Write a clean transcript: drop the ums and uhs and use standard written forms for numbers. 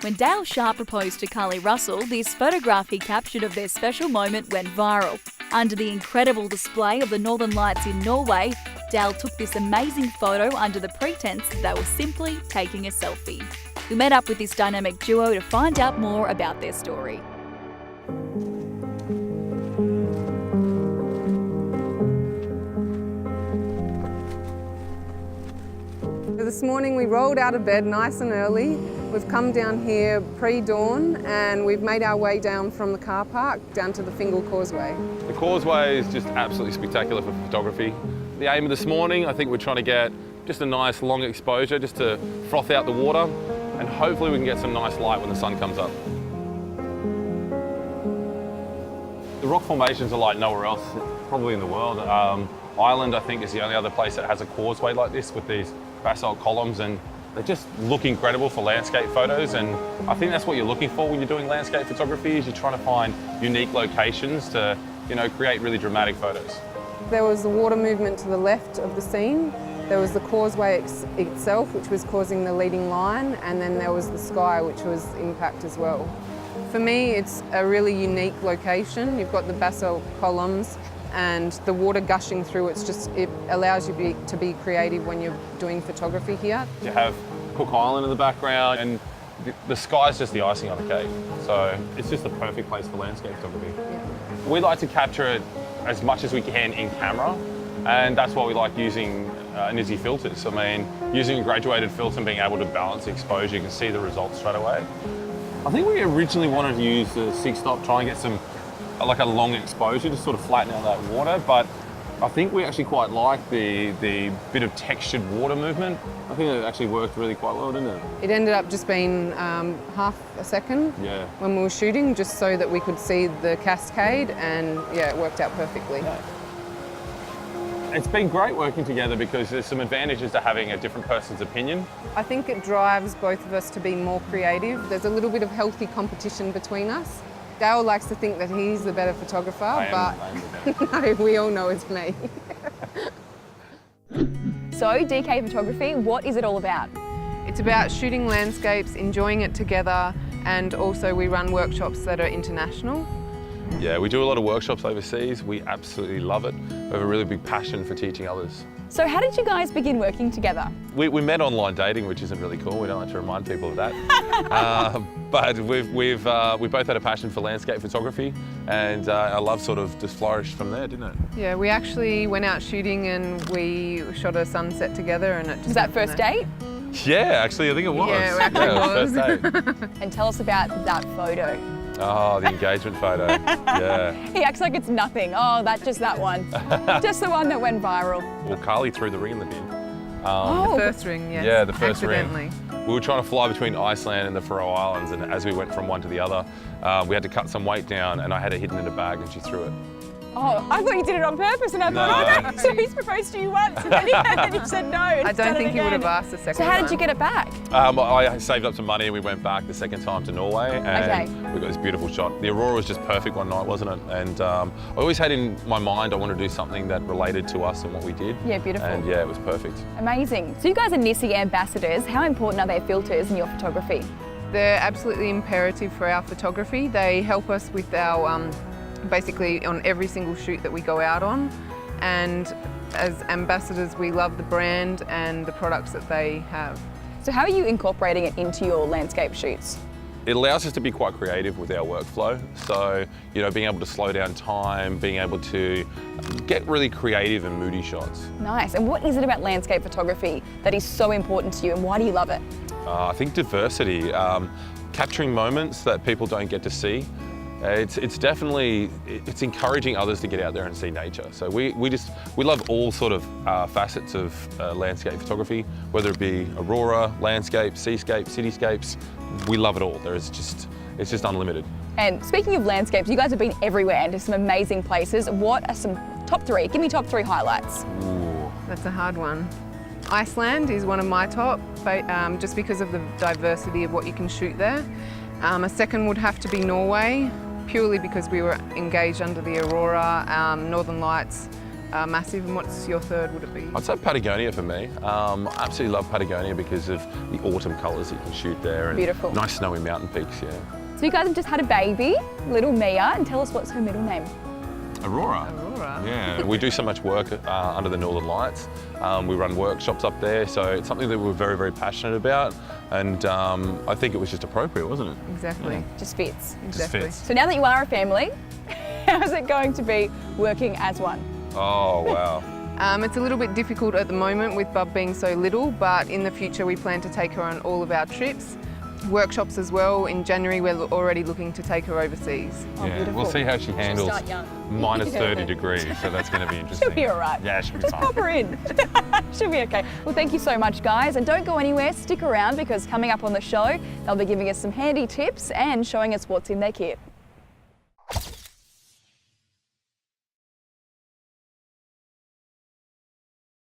When Dale Sharp proposed to Karlie Russell, this photograph he captured of their special moment went viral. Under the incredible display of the Northern Lights in Norway, Dale took this amazing photo under the pretense that they were simply taking a selfie. We met up with this dynamic duo to find out more about their story. This morning we rolled out of bed nice and early. We've come down here pre-dawn and we've made our way down from the car park down to the Fingal Causeway. The causeway is just absolutely spectacular for photography. The aim of this morning, I think we're trying to get just a nice long exposure just to froth out the water, and hopefully we can get some nice light when the sun comes up. The rock formations are like nowhere else probably in the world. Ireland, I think, is the only other place that has a causeway like this with these basalt columns, and they just look incredible for landscape photos. And I think that's what you're looking for when you're doing landscape photography, is you're trying to find unique locations to, create really dramatic photos. There was the water movement to the left of the scene. There was the causeway itself, which was causing the leading line, and then there was the sky, which was impact as well. For me, it's a really unique location. You've got the basalt columns and the water gushing through. It allows you to be creative when you're doing photography here. You have Cook Island in the background, and the sky's just the icing on the cake. So it's just the perfect place for landscape photography. Yeah. We like to capture it as much as we can in camera, and that's why we like using Nizzy filters. I mean, using a graduated filter and being able to balance the exposure, you can see the results straight away. I think we originally wanted to use the 6-stop, try and get some like a long exposure to sort of flatten out that water, but I think we actually quite like the bit of textured water movement. I think it actually worked really quite well, didn't it? It ended up just being half a second when we were shooting, just so that we could see the cascade, and it worked out perfectly. Yeah. It's been great working together because there's some advantages to having a different person's opinion. I think it drives both of us to be more creative. There's a little bit of healthy competition between us. Dale likes to think that he's the better photographer, but no, we all know it's me. So, DK Photography, what is it all about? It's about shooting landscapes, enjoying it together, and also we run workshops that are international. Yeah, we do a lot of workshops overseas. We absolutely love it. We have a really big passion for teaching others. So how did you guys begin working together? We met online dating, which isn't really cool. We don't like to remind people of that. But we both had a passion for landscape photography, and our love sort of just flourished from there, didn't it? Yeah, we actually went out shooting and we shot a sunset together, and it just... Was that first date? Yeah, actually, I think it was. Yeah, it actually was. First date. And tell us about that photo. Oh, the engagement photo, yeah. He acts like it's nothing. Oh, just that one. Just the one that went viral. Well, Karlie threw the ring in the bin. The first ring, yes. Yeah, the first accidentally. ring. We were trying to fly between Iceland and the Faroe Islands, and as we went from one to the other, we had to cut some weight down, and I had it hidden in a bag, and she threw it. Oh, I thought you did it on purpose, and I thought, oh no, so he's proposed to you once, and then you said no. I don't think he would have asked the second time. So how did you get it back? I saved up some money and we went back the second time to Norway, and we got this beautiful shot. The aurora was just perfect one night, wasn't it? And I always had in my mind I wanted to do something that related to us and what we did. Yeah, beautiful. And yeah, it was perfect. Amazing. So you guys are Nizzy ambassadors. How important are their filters in your photography? They're absolutely imperative for our photography. They help us with our basically on every single shoot that we go out on, and as ambassadors we love the brand and the products that they have. So how are you incorporating it into your landscape shoots? It allows us to be quite creative with our workflow. So, being able to slow down time, being able to get really creative and moody shots. Nice. And what is it about landscape photography that is so important to you, and why do you love it? I think diversity, capturing moments that people don't get to see. It's definitely, it's encouraging others to get out there and see nature. So we love all sort of facets of landscape photography, whether it be aurora, landscape, seascape, cityscapes. We love it all. It's just unlimited. And speaking of landscapes, you guys have been everywhere and to some amazing places. What are some top 3? Give me top 3 highlights. Ooh. That's a hard one. Iceland is one of my top, just because of the diversity of what you can shoot there. A second would have to be Norway, purely because we were engaged under the aurora, Northern Lights, massive. And what's your third, would it be? I'd say Patagonia for me. I absolutely love Patagonia because of the autumn colours that you can shoot there. And Beautiful. Nice snowy mountain peaks, yeah. So you guys have just had a baby, little Mia, and tell us what's her middle name. Aurora. Aurora. Yeah, we do so much work under the Northern Lights. We run workshops up there, so it's something that we're very, very passionate about. And I think it was just appropriate, wasn't it? Exactly. Yeah. Just fits. Exactly. Just fits. So now that you are a family, how's it going to be working as one? Oh, wow. It's a little bit difficult at the moment with Bub being so little, but in the future we plan to take her on all of our trips. Workshops as well. In January we're already looking to take her overseas. Oh, Yeah, beautiful. we'll see how she handles start young. minus 30 degrees, so that's going to be interesting. She'll be all right. Yeah, she'll be Just fine. pop her in. She'll be okay. Well, thank you so much, guys. And don't go anywhere. Stick around because coming up on the show, they'll be giving us some handy tips and showing us what's in their kit.